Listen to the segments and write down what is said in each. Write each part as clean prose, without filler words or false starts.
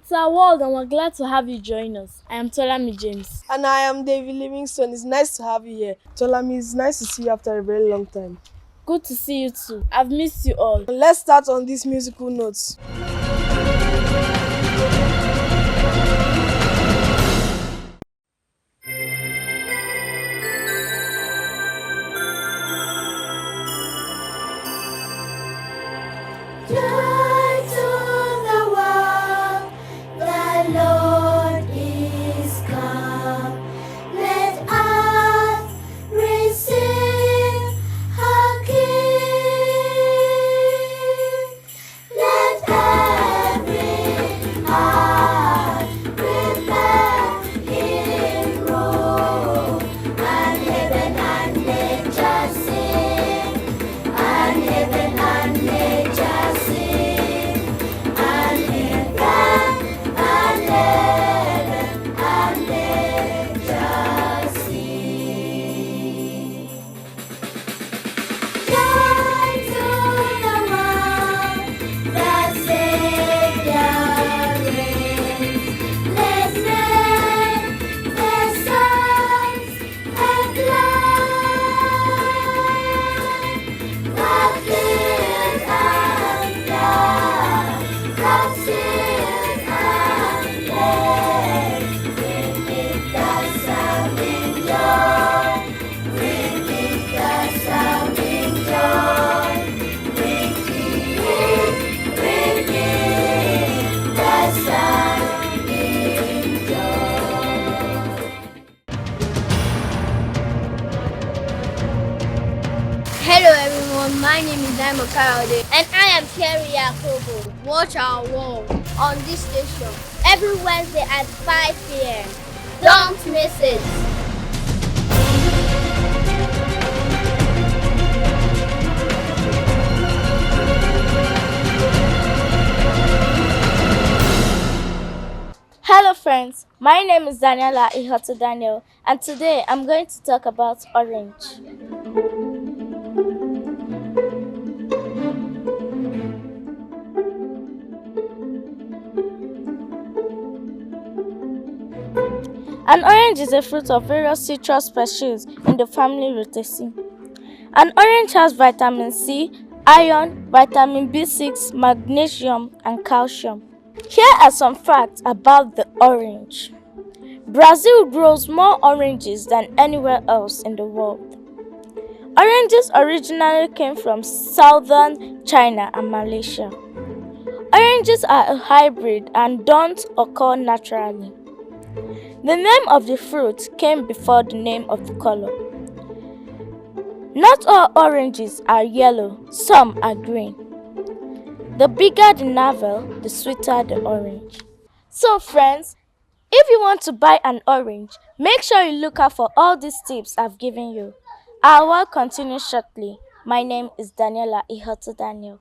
It's our world and we're glad to have you join us. I am Tolami James. And I am David Livingstone. It's nice to have you here. Tolami, it's nice to see you after a very long time. Good to see you too. I've missed you all. Let's start on these musical notes. Hello everyone, my name is Daimo Kayode and I am Kerry Yakobo. Watch our world on this station every Wednesday at 5 p.m. Don't miss it. Hello friends, my name is Daniela Ihoto Daniel and today I'm going to talk about orange. An orange is a fruit of various citrus species in the family Rutaceae. An orange has vitamin C, iron, vitamin B6, magnesium, and calcium. Here are some facts about the orange. Brazil grows more oranges than anywhere else in the world. Oranges originally came from southern China and Malaysia. Oranges are a hybrid and don't occur naturally. The name of the fruit came before the name of the color. Not all oranges are yellow, some are green. The bigger the navel, the sweeter the orange. So friends, if you want to buy an orange, make sure you look out for all these tips I've given you. Our work continues shortly. My name is Daniela Ihoto Daniel.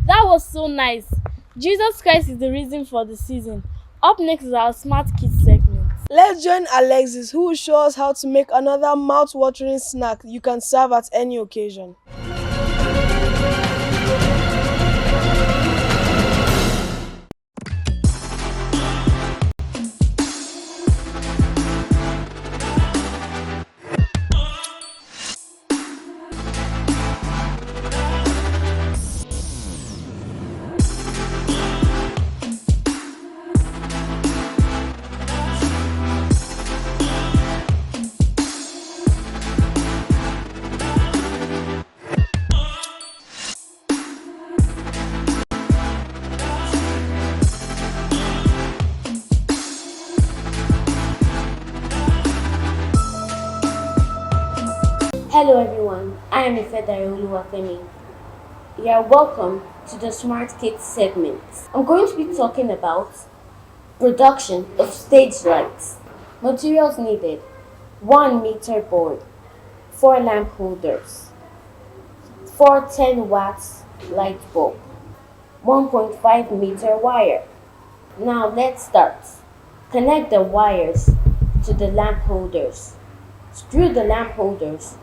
That was so nice. Jesus Christ is the reason for the season. Up next is our Smart Kids segment. Let's join Alexis, who will show us how to make another mouth-watering snack you can serve at any occasion. Hello everyone, I am Ifedare Oluwafemi. You are welcome to the Smart Kids segment. I'm going to be talking about production of stage lights. Materials needed: 1 meter board, 4 lamp holders, 4 10 watts light bulb, 1.5 meter wire. Now let's start. Connect the wires to the lamp holders. Screw the lamp holders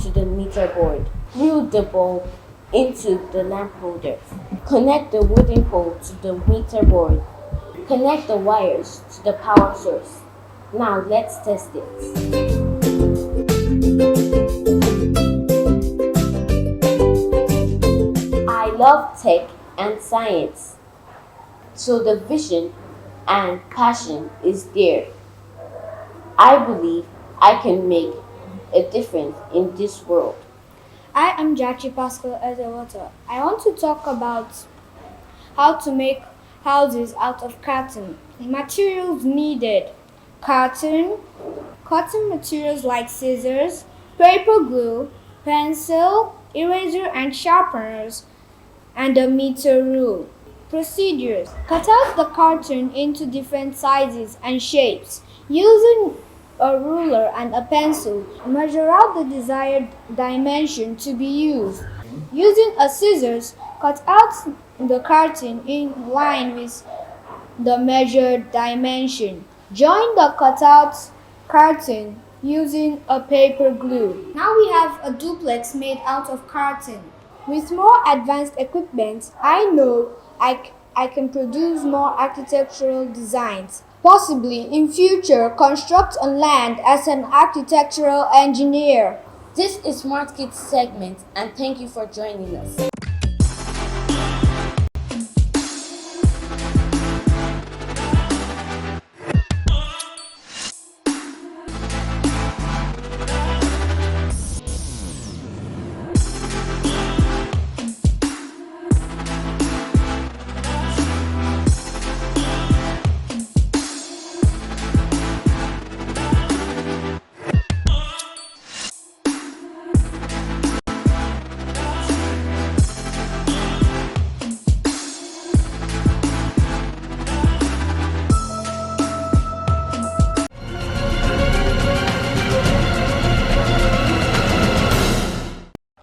to the meter board. Glue the bulb into the lamp holders. Connect the wooden pole to the meter board. Connect the wires to the power source. Now let's test it. I love tech and science, so the vision and passion is there. I believe I can make a difference in this world. I am Jachi Pascal Ezewota. I want to talk about how to make houses out of carton. Materials needed: carton, cotton materials like scissors, paper glue, pencil, eraser and sharpeners, and a meter rule. Procedures: cut out the carton into different sizes and shapes. Using a ruler and a pencil, measure out the desired dimension to be used. Using a scissors, cut out the carton in line with the measured dimension. Join the cutout carton using a paper glue. Now we have a duplex made out of carton. With more advanced equipment, I know I can produce more architectural designs. Possibly in future construct on land as an architectural engineer. This is Smart Kids segment, and thank you for joining us.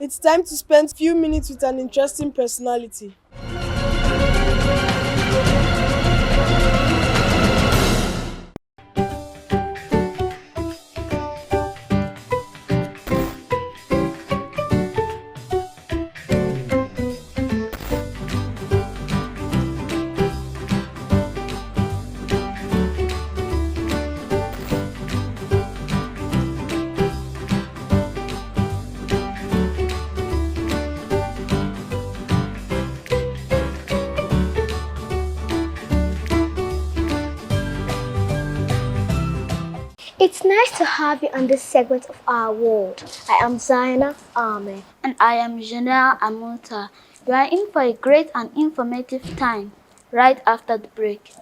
It's time to spend a few minutes with an interesting personality. It's nice to have you on this segment of our world. I am Zaina Ahmed. And I am Janelle Amuta. You are in for a great and informative time right after the break.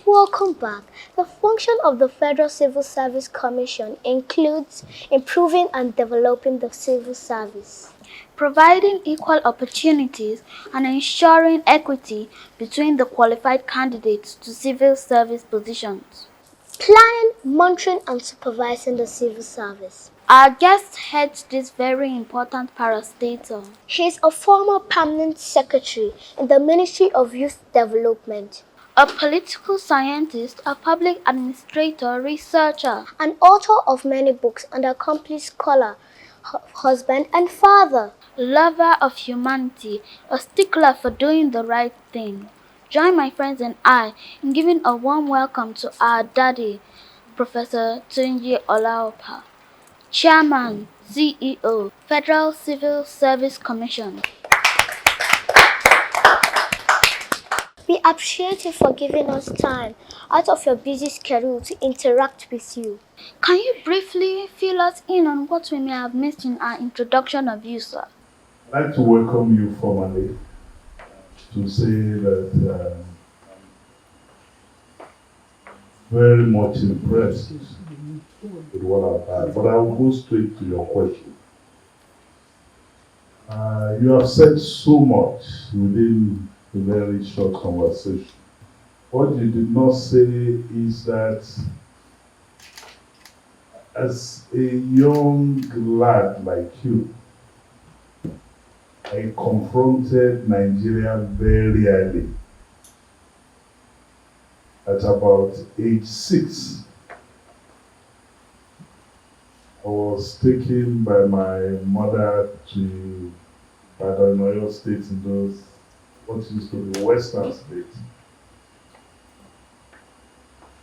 Welcome back. The function of the Federal Civil Service Commission includes improving and developing the civil service, Providing equal opportunities and ensuring equity between the qualified candidates to civil service positions. planning, monitoring and supervising the civil service. Our guest heads this very important parastatal. He is a former permanent secretary in the Ministry of Youth Development, A political scientist, a public administrator, researcher, an author of many books and accomplished scholar, husband and father. lover of humanity, a stickler for doing the right thing. Join my friends and I in giving a warm welcome to our daddy, Professor TUNJI OLAOPA, Chairman, CEO, Federal Civil Service Commission. We appreciate you for giving us time out of your busy schedule to interact with you. Can you briefly fill us in on what we may have missed in our introduction of you, sir? I'd like to welcome you formally to say that I'm very much impressed with what I've heard, but I will go straight to your question. You have said so much within a very short conversation. What you did not say is that As a young lad like you, I confronted Nigeria very early. At about age 6, I was taken by my mother to Oyo State in those what used to be Western State.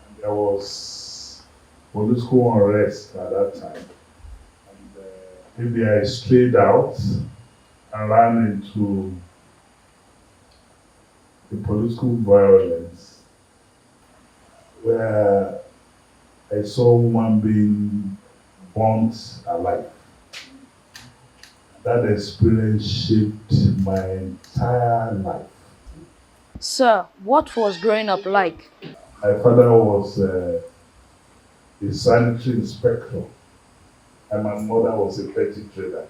And there was political unrest at that time. And maybe I strayed out and ran into the political violence where I saw a woman being burnt alive. That experience shaped my entire life. Sir, what was growing up like? My father was a sanitary inspector, and my mother was a petty trader.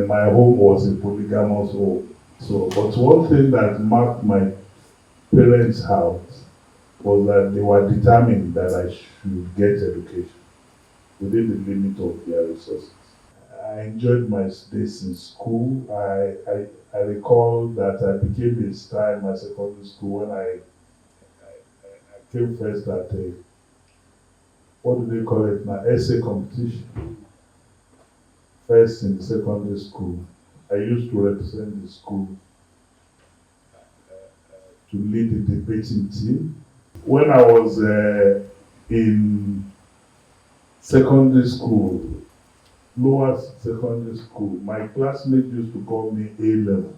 My home was a polygamous home. So, but one thing that marked my parents' house was that they were determined that I should get education within the limit of their resources. I enjoyed my days in school. I recall that I became a star in my secondary school when I came first at a, what do they call it now, essay competition. First in the secondary school. I used to represent the school to lead the debating team. When I was in secondary school, lower secondary school, my classmates used to call me A-level.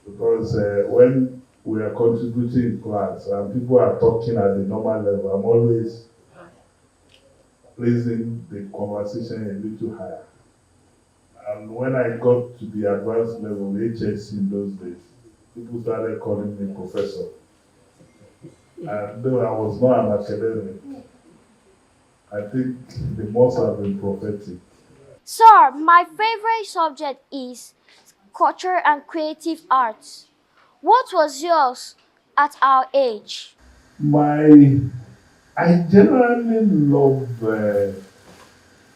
Because when we are contributing in class and people are talking at the normal level, I'm always raising the conversation a little higher. And when I got to the advanced level, HS in those days, people started calling me professor. And though I was not an academic, I think they must have been prophetic. Sir, my favorite subject is culture and creative arts. What was yours at our age? I generally love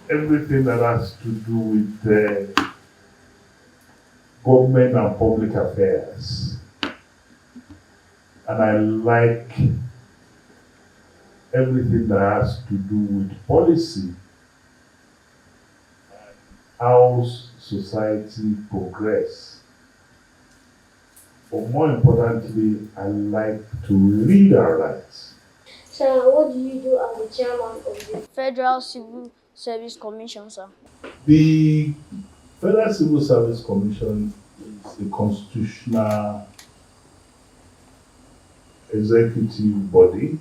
everything that has to do with government and public affairs. And I like everything that has to do with policy, how society progress. But more importantly, I like to read and write. Sir, what do you do as the chairman of the Federal Civil Service Commission, sir. The Federal Civil Service Commission is a constitutional executive body,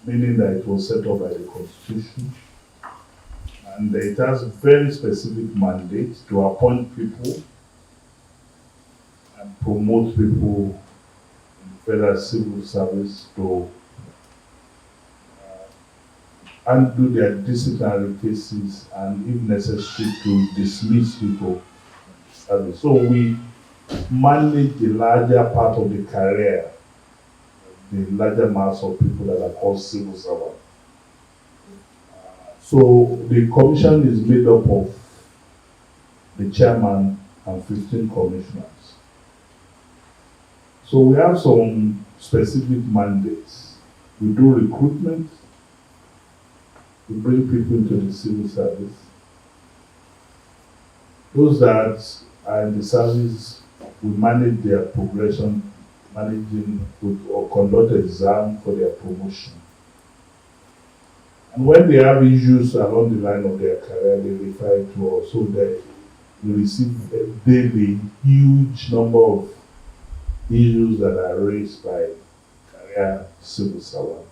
meaning that it was set up by the Constitution. And it has a very specific mandate to appoint people and promote people in the Federal Civil Service to undo their disciplinary cases and, if necessary, to dismiss people from service. So we manage the larger part of the career, the larger mass of people that are called civil servants. So the commission is made up of the chairman and 15 commissioners. So we have some specific mandates. We do recruitment, we bring people into the civil service. Those that are in the service, we manage their progression, managing or conduct exam for their promotion. And when they have issues along the line of their career, they refer to us. So they receive a daily huge number of issues that are raised by career civil servants.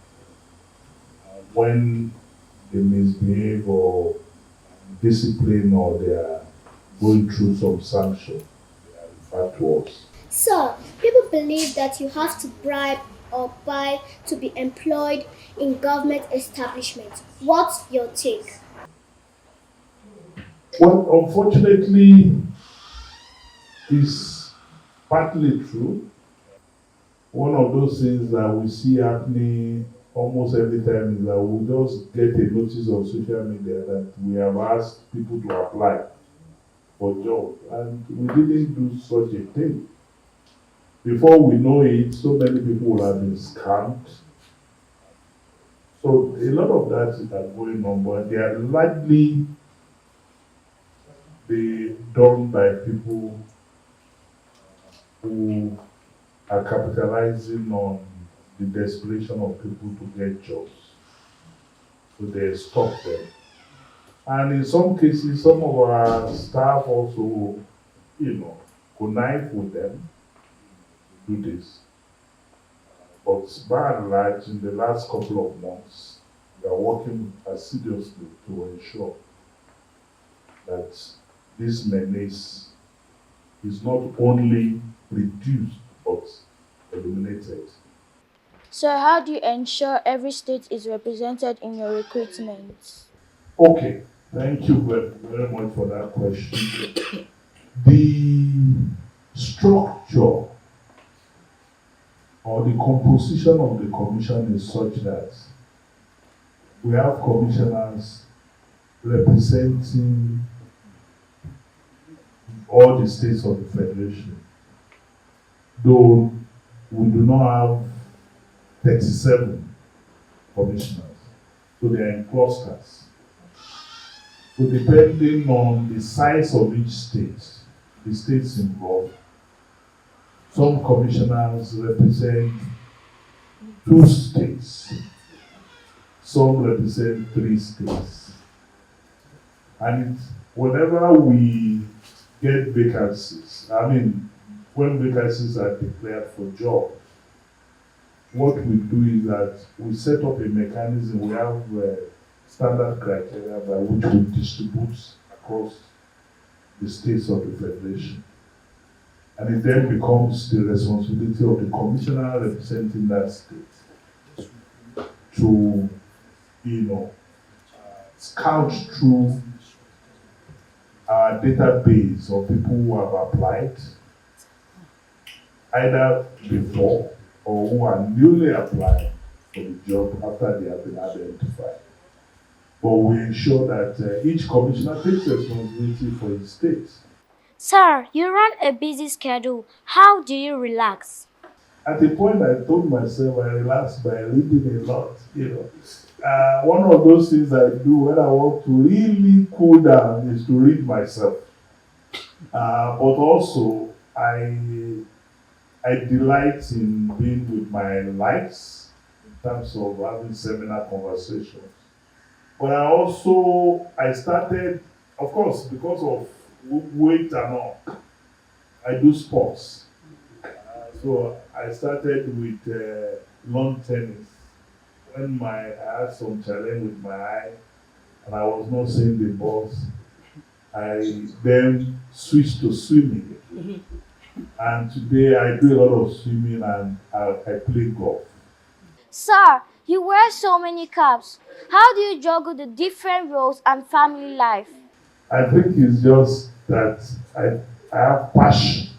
When they misbehave or discipline or they are going through some sanction, they are referred to us. Sir, people believe that you have to bribe or buy to be employed in government establishments. What's your take? Well, unfortunately, it's partly true. One of those things that we see happening almost every time is that we just get a notice on social media that we have asked people to apply for jobs, and we didn't do such a thing. Before we know it, so many people will have been scammed. So a lot of that is going on, but they are likely be done by people who are capitalizing on the desperation of people to get jobs. So they stop them. And in some cases, some of our staff also, connive with them, do this. But by and large, in the last couple of months, we are working assiduously to ensure that this menace is not only reduced but eliminated. So how do you ensure every state is represented in your recruitment? Okay, thank you very much for that question. The structure or the composition of the commission is such that we have commissioners representing all the states of the federation, though we do not have 37 commissioners, so they are in clusters. So depending on the size of each state, the states involved, some commissioners represent 2 states, some represent 3 states. And whenever we get vacancies, when vacancies are declared for jobs, what we do is that we set up a mechanism. We have standard criteria by which we distribute across the states of the federation. And it then becomes the responsibility of the commissioner representing that state to, scout through our database of people who have applied either before or who are newly applying for the job after they have been identified. But we ensure that each commissioner takes responsibility for his state. Sir, you run a busy schedule. How do you relax? At the point I told myself I relax by reading a lot, one of those things I do when I want to really cool down is to read myself. But also, I delight in being with my likes in terms of having seminar conversations. But I started, of course, because of weight and all, I do sports. So I started with lawn tennis. When I had some challenge with my eye and I was not seeing the balls, I then switched to swimming. And today I do a lot of swimming and I play golf. Sir, you wear so many caps. How do you juggle the different roles and family life? I think it's just that I have passion.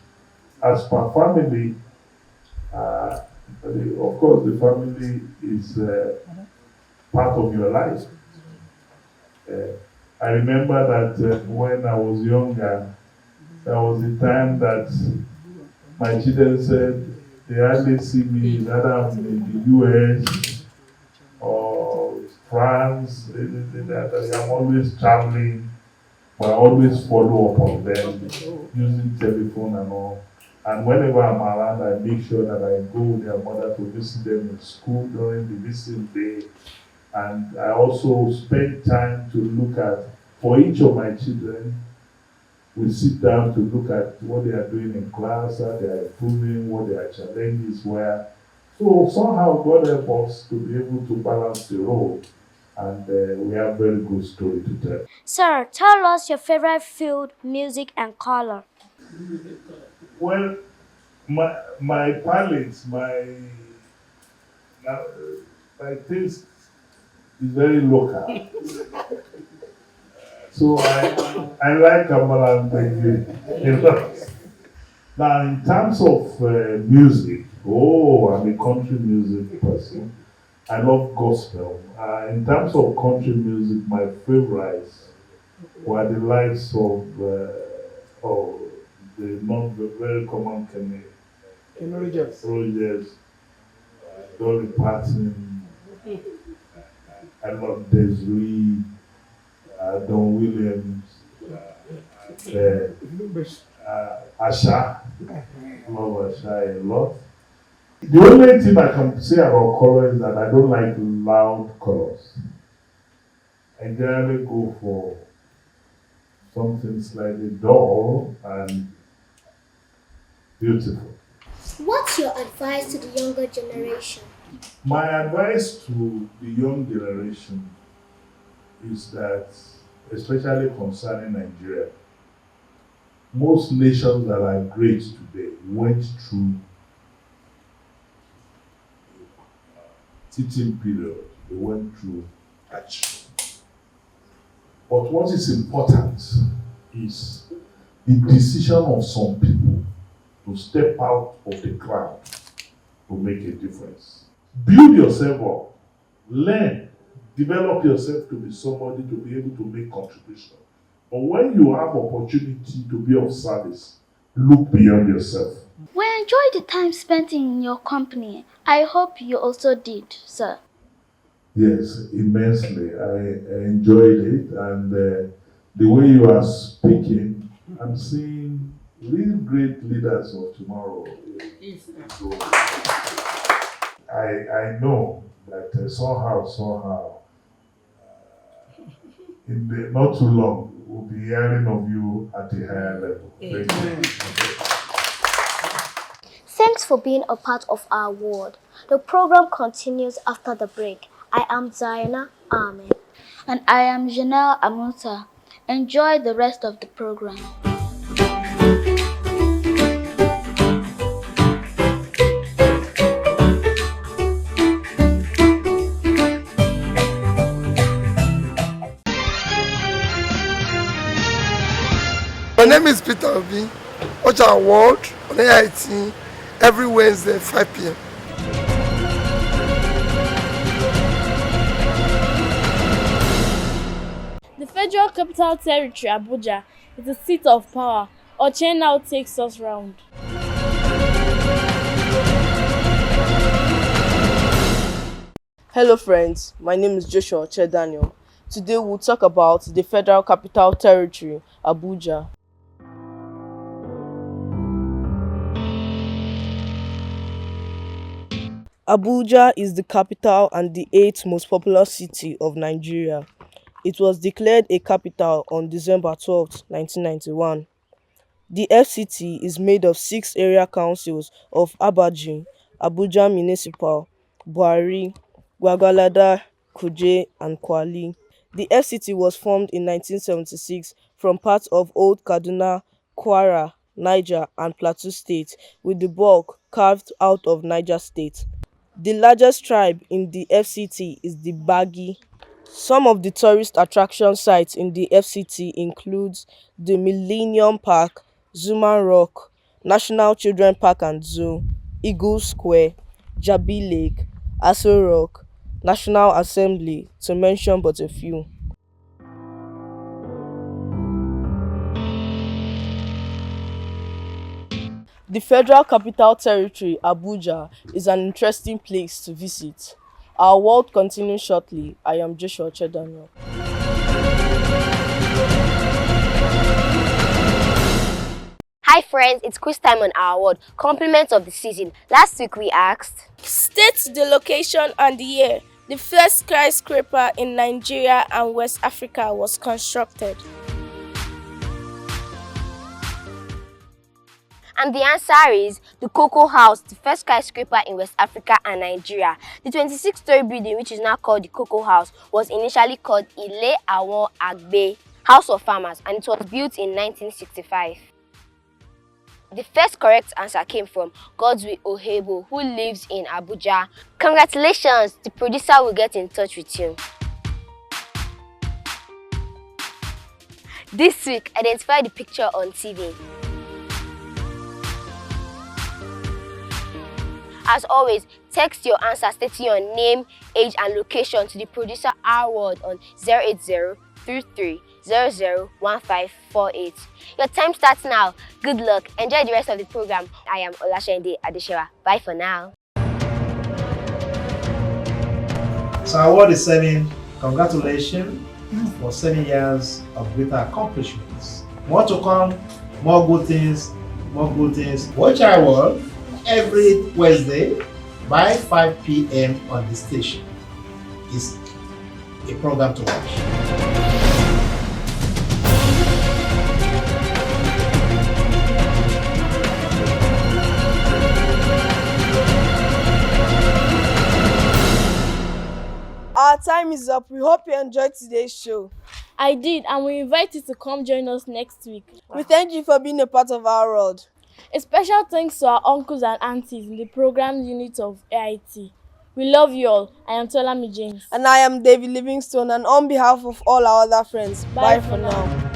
As per family, of course, the family is part of your life. I remember that when I was younger, there was a time that my children said they hardly see me either in the US or France. I'm always traveling, but I always follow up on them using telephone and all. And whenever I'm around, I make sure that I go with their mother to visit them in school during the visiting day. And I also spend time to look at, for each of my children, we sit down to look at what they are doing in class, how they are improving, what their challenges were. So somehow God helped us to be able to balance the role, and we have very good story to tell. Sir, tell us your favorite field, music, and color. Well, my palate, my taste is very local. So I like Kamala and Benji. Now, in terms of music, Oh, I'm a country music person. I love gospel. In terms of country music, my favorites were the likes of the not very common Kenny Rogers. Rogers, Dolly Parton. I love Desiree, Don Williams, Asha. I love Asha a lot. The only thing I can say about color is that I don't like loud colors. I generally go for something slightly dull and beautiful. What's your advice to the younger generation? My advice to the young generation is that, especially concerning Nigeria, most nations that are great today went through teaching period. They went through hardship. But what is important is the decision of some people to step out of the crowd to make a difference. Build yourself up, learn, develop yourself to be somebody to be able to make contribution. But when you have opportunity to be of service, look beyond yourself. We enjoyed the time spent in your company. I hope you also did, sir. Yes, immensely. I enjoyed it, and the way you are speaking, I'm seeing really great leaders of tomorrow. So I know that somehow, in the not too long, we'll be hearing of you at a higher level. Thank you. Thanks for being a part of our world. The program continues after the break. I am Diana Ahmed. And I am Janelle Amuta. Enjoy the rest of the program. My name is Peter Obi. Watch our world on AIT every Wednesday, 5 p.m. The Federal Capital Territory, Abuja, is the seat of power. Oche now takes us round. Hello friends, my name is Joshua Oche Daniel. Today we'll talk about the Federal Capital Territory, Abuja. Abuja is the capital and the 8th most populous city of Nigeria. It was declared a capital on December 12, 1991. The FCT is made of 6 area councils of Abaji, Abuja Municipal, Buhari, Gwagwalada, Kuje, and Kwali. The FCT was formed in 1976 from parts of Old Kaduna, Kwara, Niger, and Plateau States, with the bulk carved out of Niger State. The largest tribe in the FCT is the Bagi. Some of the tourist attraction sites in the FCT includes the Millennium Park, Zuma Rock, National Children Park and Zoo, Eagle Square, Jabi Lake, Aso Rock, National Assembly, to mention but a few. The Federal Capital Territory, Abuja, is an interesting place to visit. Our world continues shortly. I am Joshua Oche Daniel. Hi friends, it's quiz time on our world. Compliments of the season. Last week we asked, State the location and the year the first skyscraper in Nigeria and West Africa was constructed. and the answer is the Cocoa House, the first skyscraper in West Africa and Nigeria. The 26-story building, which is now called the Cocoa House, was initially called Ile Awon Agbe, House of Farmers, and it was built in 1965. The first correct answer came from Godswill Ohebo, who lives in Abuja. Congratulations! The producer will get in touch with you. This week, identify the picture on TV. As always, text your answer stating your name, age and location to the producer R-Word on 08033001548. Your time starts now. Good luck. Enjoy the rest of the program. I am Olashende Adeshewa. Bye for now. So our award is saying congratulations for 7 years of greater accomplishments. More to come, more good things, more good things. Watch our award every Wednesday by 5 p.m. on the station. It's a program to watch. Our time is up. We hope you enjoyed today's show. I did, and we invite you to come join us next week. We thank you for being a part of our world. A special thanks to our uncles and aunties in the program unit of AIT. We love you all. I am Tolami James. And I am David Livingstone, and on behalf of all our other friends, bye for now.